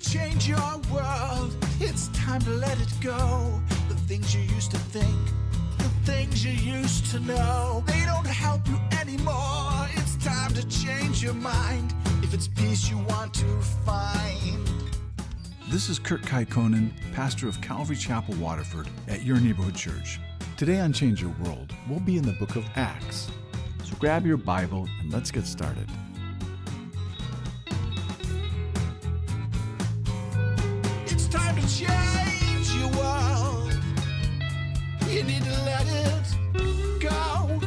change your world. It's time to let it go. The things you used to think, the things you used to know, they don't help you anymore. It's time to change your mind. If it's peace you want to find. This is Kurt Kaikonen, pastor of Calvary Chapel, Waterford, at your neighborhood church. Today on Change Your World, we'll be in the book of Acts. So grab your Bible and let's get started. It's time to change your world. You need to let it go.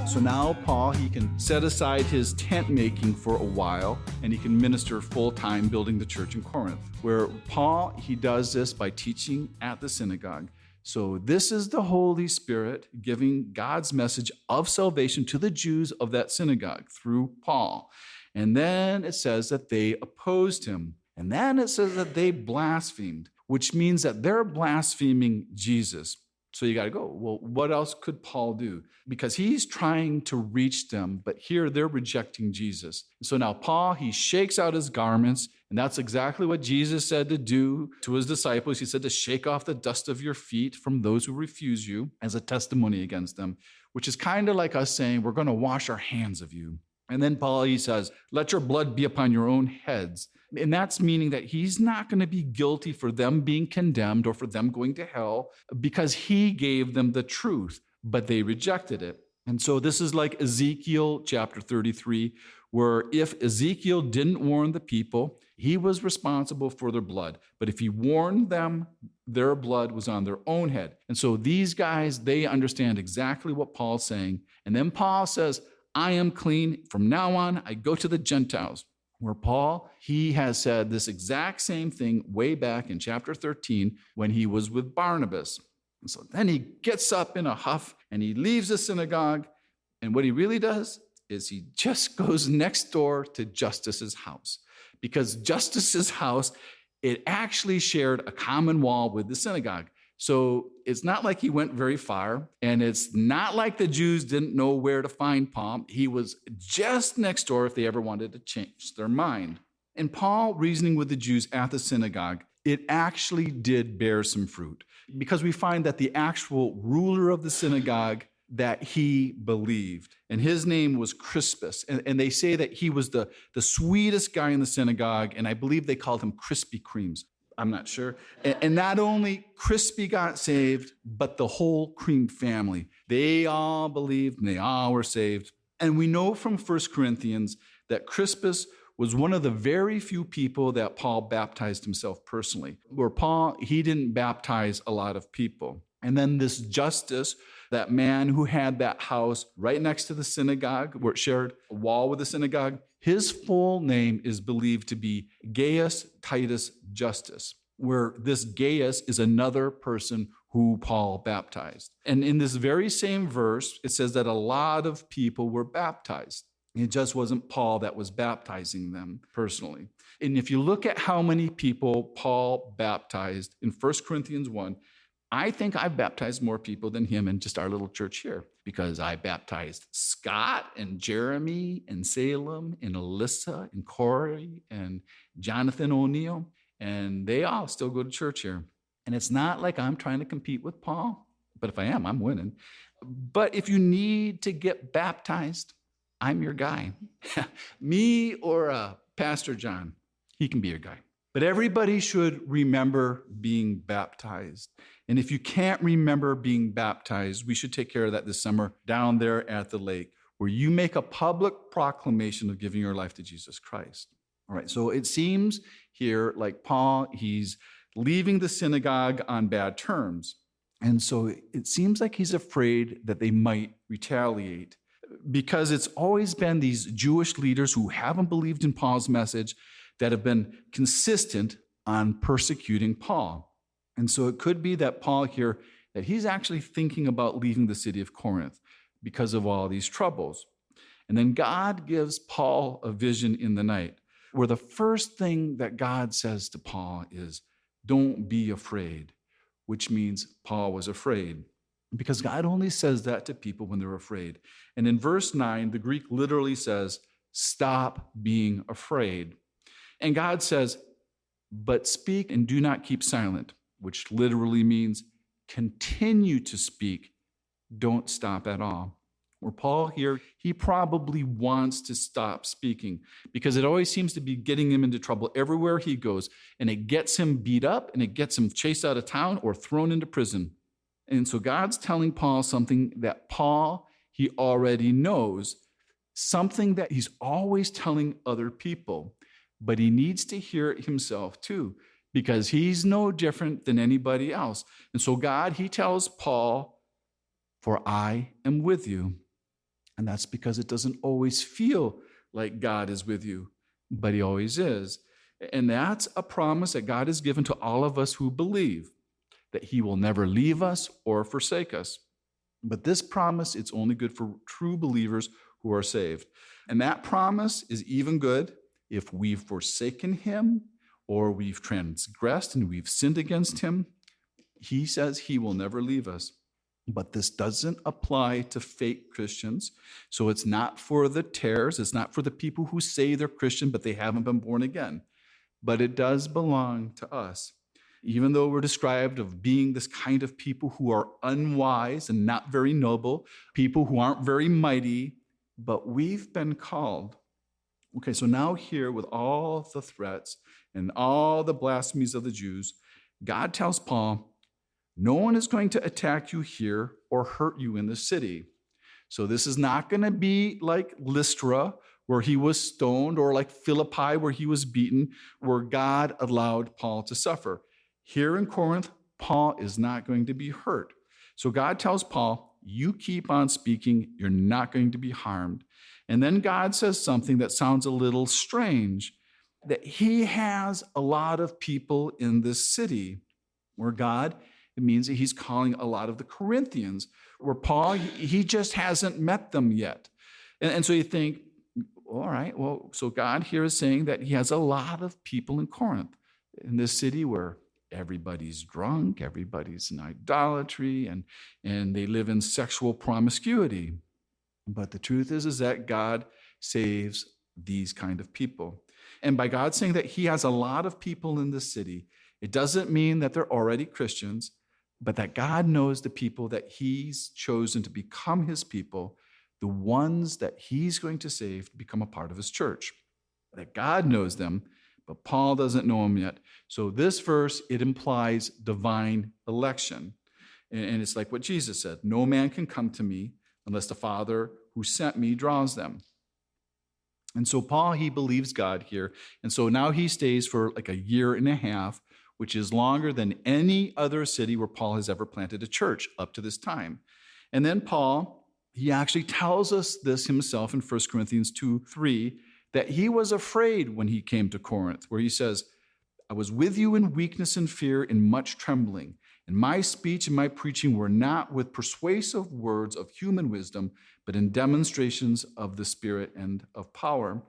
So now Paul, he can set aside his tent making for a while and he can minister full-time building the church in Corinth, where Paul, he does this by teaching at the synagogue. So this is the Holy Spirit giving God's message of salvation to the Jews of that synagogue through Paul. And then it says that they opposed him. And then it says that they blasphemed, which means that they're blaspheming Jesus. So you got to go, well, what else could Paul do? Because he's trying to reach them, but here they're rejecting Jesus. So now Paul, he shakes out his garments, and that's exactly what Jesus said to do to his disciples. He said to shake off the dust of your feet from those who refuse you as a testimony against them, which is kind of like us saying, we're going to wash our hands of you. And then Paul, he says, let your blood be upon your own heads. And that's meaning that he's not going to be guilty for them being condemned or for them going to hell because he gave them the truth, but they rejected it. And so this is like Ezekiel chapter 33, where if Ezekiel didn't warn the people, he was responsible for their blood. But if he warned them, their blood was on their own head. And so these guys, they understand exactly what Paul's saying. And then Paul says, I am clean. From now on, I go to the Gentiles. Where Paul, he has said this exact same thing way back in chapter 13 when he was with Barnabas. And so then he gets up in a huff and he leaves the synagogue. And what he really does is he just goes next door to Justus's house. Because Justus's house, it actually shared a common wall with the synagogue. So it's not like he went very far, and it's not like the Jews didn't know where to find Paul. He was just next door if they ever wanted to change their mind. And Paul reasoning with the Jews at the synagogue, it actually did bear some fruit, because we find that the actual ruler of the synagogue that he believed, and his name was Crispus, and they say that he was the sweetest guy in the synagogue, and I believe they called him Krispy Kremes. I'm not sure. And not only Crispy got saved, but the whole Cream family. They all believed and they all were saved. And we know from 1 Corinthians that Crispus was one of the very few people that Paul baptized himself personally, where Paul, he didn't baptize a lot of people. And then this Justus, that man who had that house right next to the synagogue, where it shared a wall with the synagogue, his full name is believed to be Gaius Titus Justus, where this Gaius is another person who Paul baptized. And in this very same verse, it says that a lot of people were baptized. It just wasn't Paul that was baptizing them personally. And if you look at how many people Paul baptized in 1 Corinthians 1, I think I've baptized more people than him in just our little church here, because I baptized Scott and Jeremy and Salem and Alyssa and Corey and Jonathan O'Neill, and they all still go to church here. And it's not like I'm trying to compete with Paul, but if I am, I'm winning. But if you need to get baptized, I'm your guy. Me or Pastor John, he can be your guy. But everybody should remember being baptized. And if you can't remember being baptized, we should take care of that this summer down there at the lake, where you make a public proclamation of giving your life to Jesus Christ. All right, so it seems here like Paul, he's leaving the synagogue on bad terms. And so it seems like he's afraid that they might retaliate, because it's always been these Jewish leaders who haven't believed in Paul's message that have been consistent on persecuting Paul. And so it could be that Paul here, that he's actually thinking about leaving the city of Corinth because of all these troubles. And then God gives Paul a vision in the night, where the first thing that God says to Paul is, don't be afraid, which means Paul was afraid, because God only says that to people when they're afraid. And in verse 9, the Greek literally says, stop being afraid. And God says, but speak and do not keep silent, which literally means continue to speak. Don't stop at all. Where Paul here, he probably wants to stop speaking because it always seems to be getting him into trouble everywhere he goes. And it gets him beat up and it gets him chased out of town or thrown into prison. And so God's telling Paul something that Paul, he already knows, something that he's always telling other people. But he needs to hear it himself too, because he's no different than anybody else. And so God, he tells Paul, for I am with you. And that's because it doesn't always feel like God is with you, but he always is. And that's a promise that God has given to all of us who believe, that he will never leave us or forsake us. But this promise, it's only good for true believers who are saved. And that promise is even good if we've forsaken him or we've transgressed and we've sinned against him. He says he will never leave us. But this doesn't apply to fake Christians. So it's not for the tares. It's not for the people who say they're Christian, but they haven't been born again. But it does belong to us. Even though we're described of being this kind of people who are unwise and not very noble, people who aren't very mighty, but we've been called. Okay, so now here with all the threats and all the blasphemies of the Jews, God tells Paul, no one is going to attack you here or hurt you in the city. So this is not going to be like Lystra, where he was stoned, or like Philippi, where he was beaten, where God allowed Paul to suffer. Here in Corinth, Paul is not going to be hurt. So God tells Paul, you keep on speaking, you're not going to be harmed. And then God says something that sounds a little strange, that he has a lot of people in this city. Where God, it means that he's calling a lot of the Corinthians, where Paul, he just hasn't met them yet. And so you think, all right, well, so God here is saying that he has a lot of people in Corinth, in this city where everybody's drunk, everybody's in idolatry, and they live in sexual promiscuity. But the truth is that God saves these kind of people. And by God saying that he has a lot of people in the city, it doesn't mean that they're already Christians, but that God knows the people that he's chosen to become his people, the ones that he's going to save to become a part of his church. That God knows them, but Paul doesn't know them yet. So this verse, it implies divine election. And it's like what Jesus said, no man can come to me unless the Father who sent me draws them. And so Paul, he believes God here. And so now he stays for like a year and a half, which is longer than any other city where Paul has ever planted a church up to this time. And then Paul, he actually tells us this himself in 1 Corinthians 2:3, that he was afraid when he came to Corinth, where he says, I was with you in weakness and fear and much trembling. And my speech and my preaching were not with persuasive words of human wisdom, but in demonstrations of the Spirit and of power.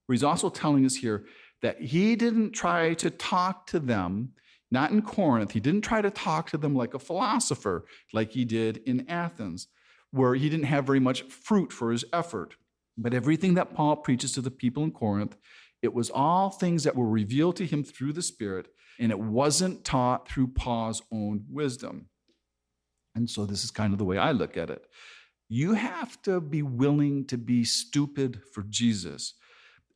Where he's also telling us here that he didn't try to talk to them, not in Corinth, he didn't try to talk to them like a philosopher, like he did in Athens, where he didn't have very much fruit for his effort. But everything that Paul preaches to the people in Corinth, it was all things that were revealed to him through the Spirit, and it wasn't taught through Paul's own wisdom. And so this is kind of the way I look at it. You have to be willing to be stupid for Jesus,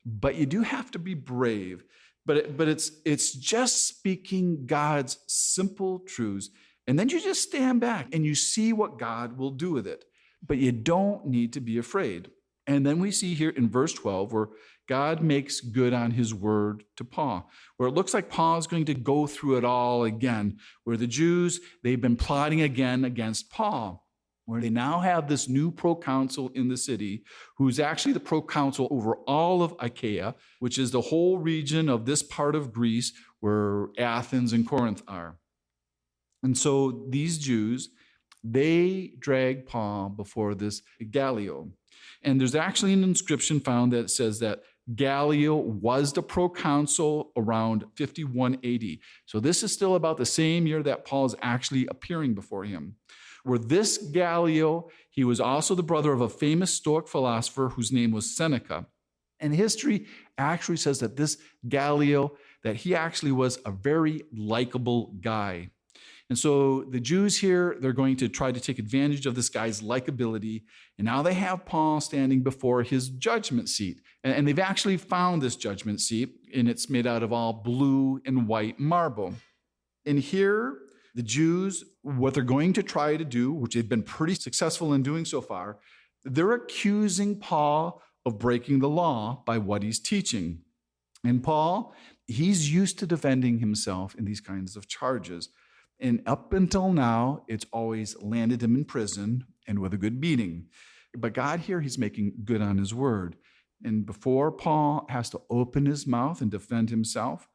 but you do have to be brave. But it's just speaking God's simple truths, and then you just stand back and you see what God will do with it. But you don't need to be afraid. And then we see here in verse 12 where God makes good on his word to Paul, where it looks like Paul is going to go through it all again, where the Jews, they've been plotting again against Paul, where they now have this new proconsul in the city, who's actually the proconsul over all of Achaia, which is the whole region of this part of Greece where Athens and Corinth are. And so these Jews, they drag Paul before this Gallio. And there's actually an inscription found that says that Gallio was the proconsul around 51 AD. So this is still about the same year that Paul is actually appearing before him. Where this Gallio, he was also the brother of a famous Stoic philosopher whose name was Seneca. And history actually says that this Gallio, that he actually was a very likable guy. And so the Jews here, they're going to try to take advantage of this guy's likability. And now they have Paul standing before his judgment seat. And they've actually found this judgment seat, and it's made out of all blue and white marble. And here, the Jews, what they're going to try to do, which they've been pretty successful in doing so far, they're accusing Paul of breaking the law by what he's teaching. And Paul, he's used to defending himself in these kinds of charges. And up until now, it's always landed him in prison and with a good beating. But God here, he's making good on his word. And before Paul has to open his mouth and defend himself,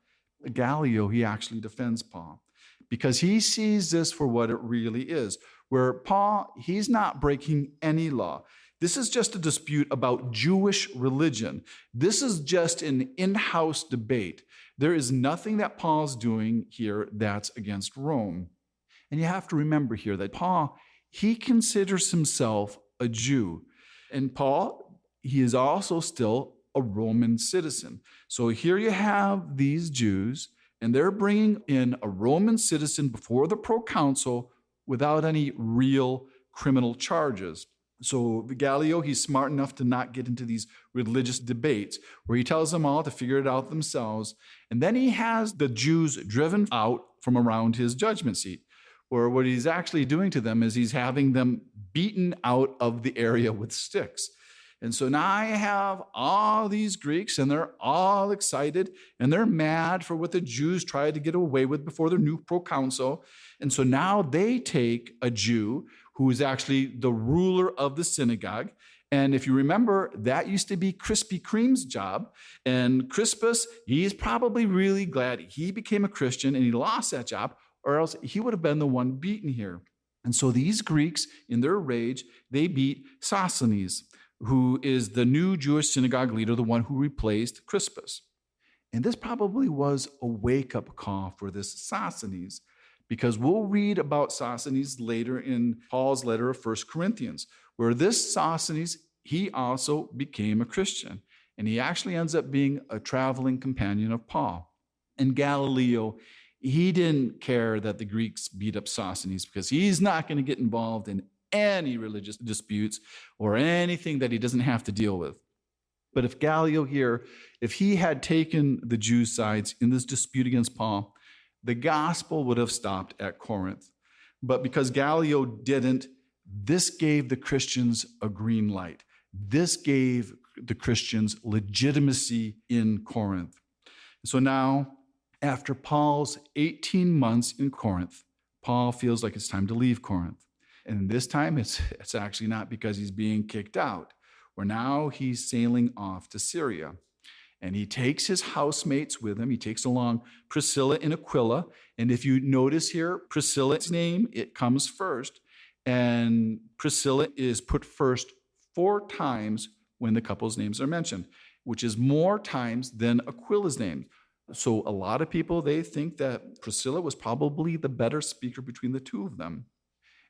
Gallio, he actually defends Paul because he sees this for what it really is, where Paul, he's not breaking any law. This is just a dispute about Jewish religion. This is just an in-house debate. There is nothing that Paul's doing here that's against Rome. And you have to remember here that Paul, he considers himself a Jew. And Paul, he is also still a Roman citizen. So here you have these Jews, and they're bringing in a Roman citizen before the proconsul without any real criminal charges. So Gallio, he's smart enough to not get into these religious debates where he tells them all to figure it out themselves. And then he has the Jews driven out from around his judgment seat, where what he's actually doing to them is he's having them beaten out of the area with sticks. And so now I have all these Greeks, and they're all excited, and they're mad for what the Jews tried to get away with before their new proconsul. And so now they take a Jew who is actually the ruler of the synagogue. And if you remember, that used to be Krispy Kreme's job. And Crispus, he's probably really glad he became a Christian and he lost that job, or else he would have been the one beaten here. And so these Greeks, in their rage, they beat Sosthenes, who is the new Jewish synagogue leader, the one who replaced Crispus. And this probably was a wake-up call for this Sosthenes, because we'll read about Sosthenes later in Paul's letter of 1 Corinthians, where this Sosthenes, he also became a Christian. And he actually ends up being a traveling companion of Paul. And Gallio, he didn't care that the Greeks beat up Sosthenes because he's not going to get involved in any religious disputes or anything that he doesn't have to deal with. But if Gallio here, if he had taken the Jews' sides in this dispute against Paul, the gospel would have stopped at Corinth. But because Gallio didn't, this gave the Christians a green light. This gave the Christians legitimacy in Corinth. So now, after Paul's 18 months in Corinth, Paul feels like it's time to leave Corinth. And this time, it's actually not because he's being kicked out, where now he's sailing off to Syria. And he takes his housemates with him. He takes along Priscilla and Aquila. And if you notice here, Priscilla's name, it comes first. And Priscilla is put first 4 times when the couple's names are mentioned, which is more times than Aquila's name. So a lot of people, they think that Priscilla was probably the better speaker between the two of them.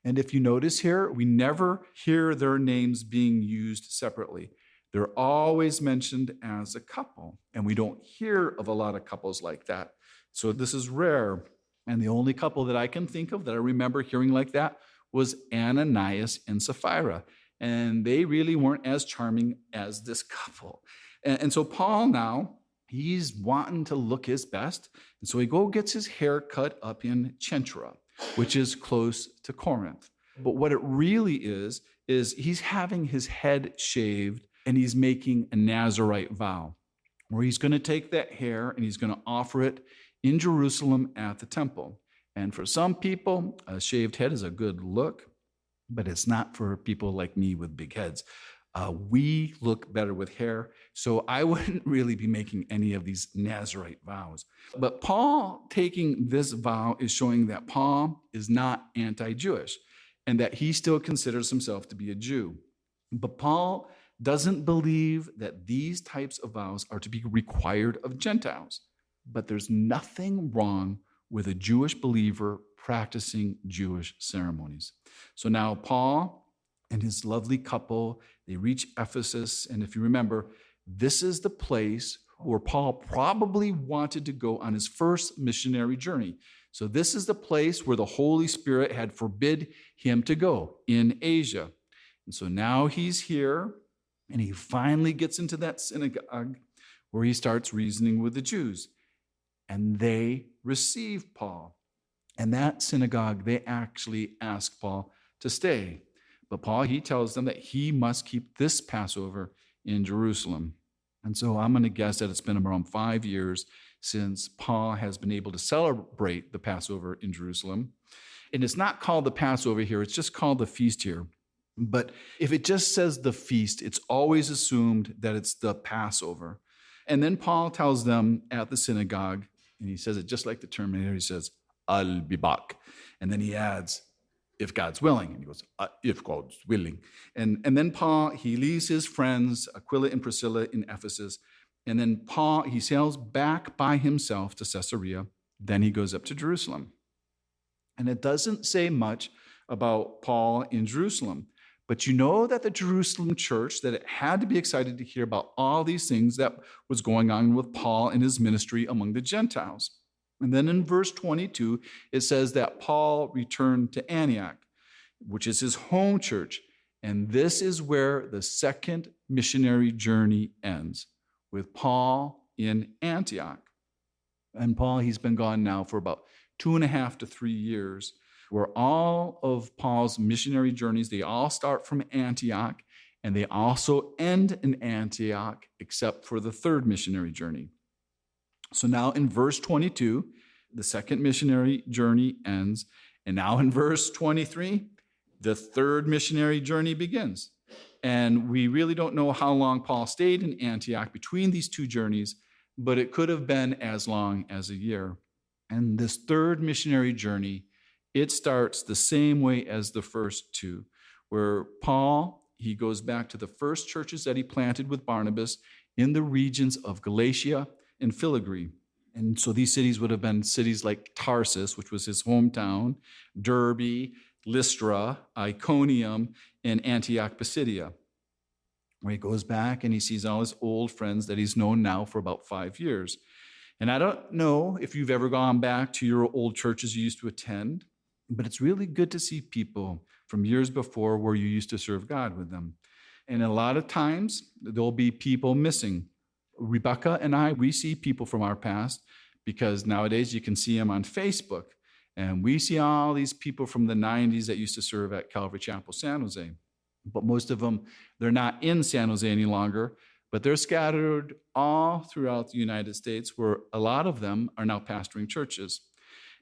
And if you notice here, we never hear their names being used separately. They're always mentioned as a couple, and we don't hear of a lot of couples like that. So this is rare. And the only couple that I can think of that I remember hearing like that was Ananias and Sapphira. And they really weren't as charming as this couple. And so Paul now, he's wanting to look his best. And so he gets his hair cut up in Cenchreae, which is close to Corinth. But what it really is he's having his head shaved and he's making a Nazirite vow, where he's going to take that hair and he's going to offer it in Jerusalem at the temple. And for some people, a shaved head is a good look, but it's not for people like me with big heads. We look better with hair, so I wouldn't really be making any of these Nazirite vows. But Paul taking this vow is showing that Paul is not anti-Jewish and that he still considers himself to be a Jew. But Paul doesn't believe that these types of vows are to be required of Gentiles. But there's nothing wrong with a Jewish believer practicing Jewish ceremonies. So now Paul and his lovely couple, they reach Ephesus. And if you remember, This is the place where Paul probably wanted to go on his first missionary journey. So this is the place where the Holy Spirit had forbid him to go in Asia. And so now he's here, and he finally gets into that synagogue where he starts reasoning with the Jews. And they receive Paul. And that synagogue, they actually ask Paul to stay. But Paul, he tells them that he must keep this Passover in Jerusalem. And so I'm going to guess that it's been around 5 years since Paul has been able to celebrate the Passover in Jerusalem. And it's not called the Passover here, it's just called the feast here. But if it just says the feast, it's always assumed that it's the Passover. And then Paul tells them at the synagogue, and he says it just like the Terminator, he says, I'll be back. And then he adds, if God's willing. And he goes, if God's willing. And then Paul, he leaves his friends, Aquila and Priscilla, in Ephesus. And then Paul, he sails back by himself to Caesarea. Then he goes up to Jerusalem. And it doesn't say much about Paul in Jerusalem. But you know that the Jerusalem church, that it had to be excited to hear about all these things that was going on with Paul and his ministry among the Gentiles. And then in verse 22, it says that Paul returned to Antioch, which is his home church. And this is where the second missionary journey ends, with Paul in Antioch. And Paul, he's been gone now for about 2.5 to 3 years, where all of Paul's missionary journeys, they all start from Antioch, and they also end in Antioch, except for the third missionary journey. So now in verse 22, the second missionary journey ends. And now in verse 23, the third missionary journey begins. And we really don't know how long Paul stayed in Antioch between these two journeys, but it could have been as long as a year. And this third missionary journey, it starts the same way as the first two, where Paul, he goes back to the first churches that he planted with Barnabas in the regions of Galatia and Philippi. And so these cities would have been cities like Tarsus, which was his hometown, Derbe, Lystra, Iconium, and Antioch Pisidia, where he goes back and he sees all his old friends that he's known now for about 5 years. And I don't know if you've ever gone back to your old churches you used to attend, but it's really good to see people from years before where you used to serve God with them. And a lot of times, there'll be people missing. Rebecca and I, we see people from our past because nowadays you can see them on Facebook. And we see all these people from the 90s that used to serve at Calvary Chapel, San Jose. But most of them, they're not in San Jose any longer, but they're scattered all throughout the United States, where a lot of them are now pastoring churches.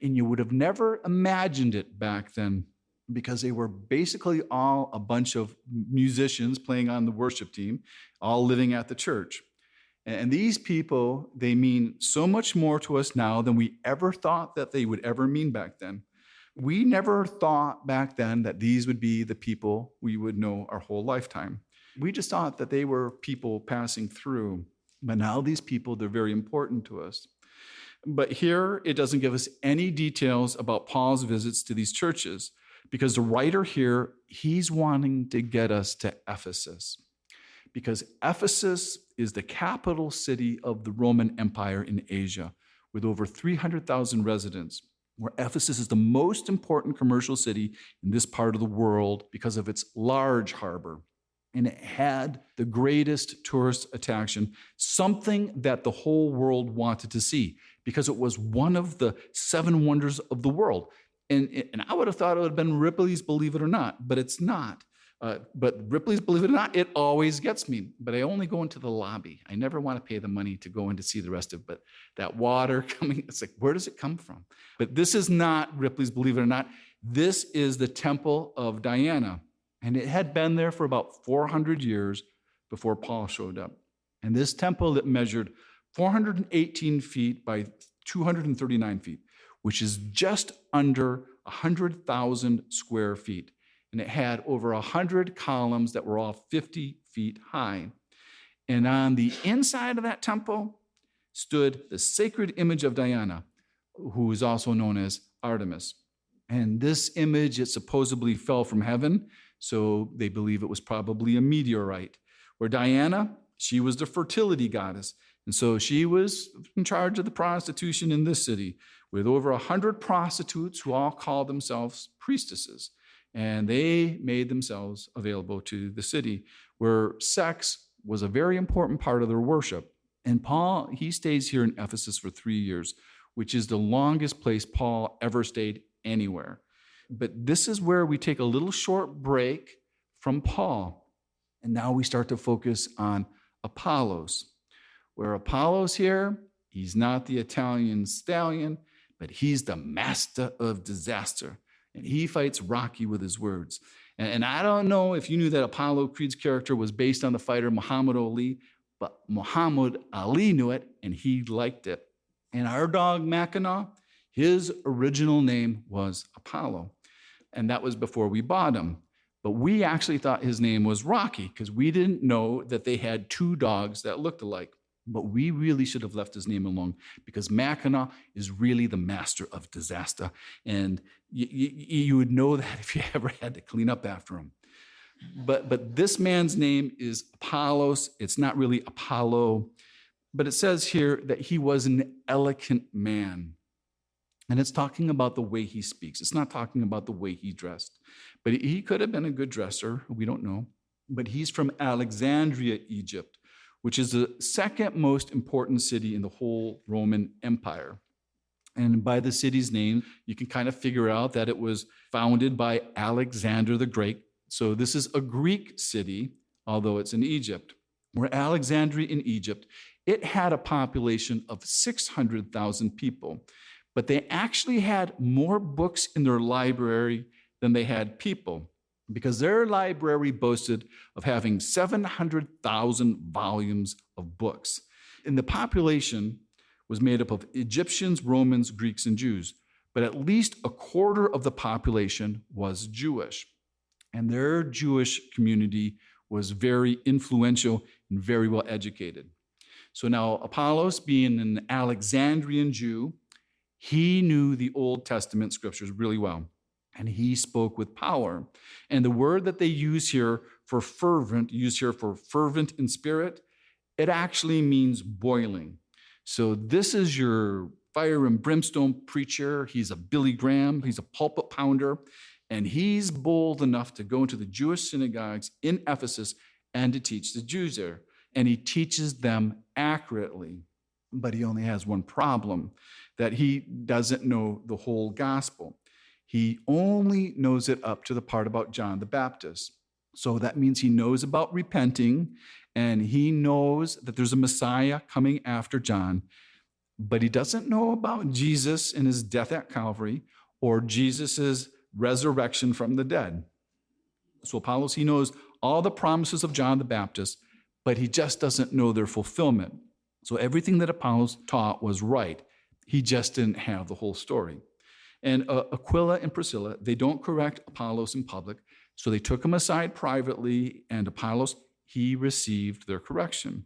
And you would have never imagined it back then, because they were basically all a bunch of musicians playing on the worship team, all living at the church. And these people, they mean so much more to us now than we ever thought that they would ever mean back then. We never thought back then that these would be the people we would know our whole lifetime. We just thought that they were people passing through. But now these people, they're very important to us. But here, it doesn't give us any details about Paul's visits to these churches, because the writer here, he's wanting to get us to Ephesus. Because Ephesus is the capital city of the Roman Empire in Asia, with over 300,000 residents, where Ephesus is the most important commercial city in this part of the world because of its large harbor. And it had the greatest tourist attraction, something that the whole world wanted to see, because it was one of the 7 wonders of the world. And I would have thought it would have been Ripley's Believe It or Not, but it's not. But Ripley's Believe It or Not, it always gets me. But I only go into the lobby. I never want to pay the money to go in to see the rest of it. But that water coming, it's like, where does it come from? But this is not Ripley's Believe It or Not. This is the Temple of Diana. And it had been there for about 400 years before Paul showed up. And this temple, that measured 418 feet by 239 feet, which is just under 100,000 square feet. And it had over 100 columns that were all 50 feet high. And on the inside of that temple stood the sacred image of Diana, who is also known as Artemis. And this image, it supposedly fell from heaven, so they believe it was probably a meteorite, where Diana, She was the fertility goddess. And so she was in charge of the prostitution in this city with over 100 prostitutes who all called themselves priestesses. And they made themselves available to the city, where sex was a very important part of their worship. And Paul, he stays here in Ephesus for 3 years, which is the longest place Paul ever stayed anywhere. But this is where we take a little short break from Paul. And now we start to focus on Apollos. Where Apollos here, he's not the Italian stallion, but he's the master of disaster. And he fights Rocky with his words. And I don't know if you knew that Apollo Creed's character was based on the fighter Muhammad Ali, but Muhammad Ali knew it, and he liked it. And our dog, Mackinac, his original name was Apollo. And that was before we bought him. But we actually thought his name was Rocky because we didn't know that they had 2 dogs that looked alike. But we really should have left his name alone because Mackinac is really the master of disaster. And you would know that if you ever had to clean up after him. But this man's name is Apollos. It's not really Apollo. But it says here that he was an eloquent man. And it's talking about the way he speaks. It's not talking about the way he dressed. But he could have been a good dresser. We don't know. But he's from Alexandria, Egypt, which is the second most important city in the whole Roman Empire. And by the city's name, you can kind of figure out that it was founded by Alexander the Great. So this is a Greek city, although it's in Egypt. Where Alexandria in Egypt, it had a population of 600,000 people. But they actually had more books in their library than they had people, because their library boasted of having 700,000 volumes of books. And the population was made up of Egyptians, Romans, Greeks, and Jews. But at least a quarter of the population was Jewish. And their Jewish community was very influential and very well educated. So now Apollos, being an Alexandrian Jew, he knew the Old Testament scriptures really well. And he spoke with power. And the word that they use here for fervent in spirit, it actually means boiling. So this is your fire and brimstone preacher. He's a Billy Graham. He's a pulpit pounder. And he's bold enough to go into the Jewish synagogues in Ephesus and to teach the Jews there. And he teaches them accurately. But he only has one problem, that he doesn't know the whole gospel. He only knows it up to the part about John the Baptist. So that means he knows about repenting, and he knows that there's a Messiah coming after John, but he doesn't know about Jesus and his death at Calvary or Jesus's resurrection from the dead. So Apollos, he knows all the promises of John the Baptist, but he just doesn't know their fulfillment. So everything that Apollos taught was right. He just didn't have the whole story. And Aquila and Priscilla, they don't correct Apollos in public, so they took him aside privately, and Apollos, he received their correction.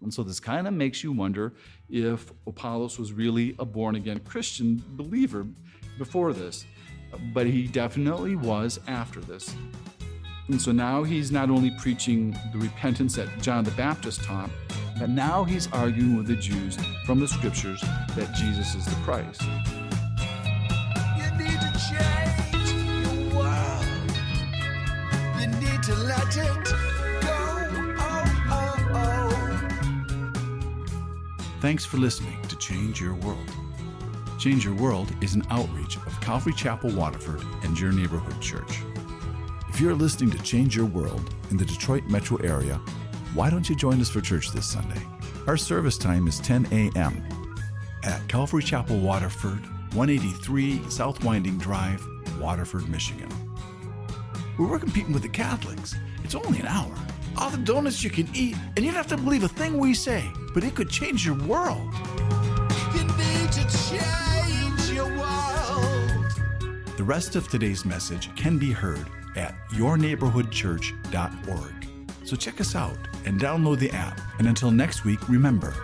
And so this kind of makes you wonder if Apollos was really a born-again Christian believer before this, but he definitely was after this. And so now he's not only preaching the repentance that John the Baptist taught, but now he's arguing with the Jews from the scriptures that Jesus is the Christ. You need to change your world. You need to let it go. Oh. Thanks for listening to Change Your World. Change Your World is an outreach of Calvary Chapel, Waterford, and your neighborhood church. If you're listening to Change Your World in the Detroit metro area, why don't you join us for church this Sunday? Our service time is 10 a.m. at Calvary Chapel, Waterford, 183 South Winding Drive, Waterford, Michigan. We're competing with the Catholics. It's only an hour. All the donuts you can eat, and you don't have to believe a thing we say, but it could change your world. You need to change your world. The rest of today's message can be heard at yourneighborhoodchurch.org. So check us out and download the app. And until next week, remember,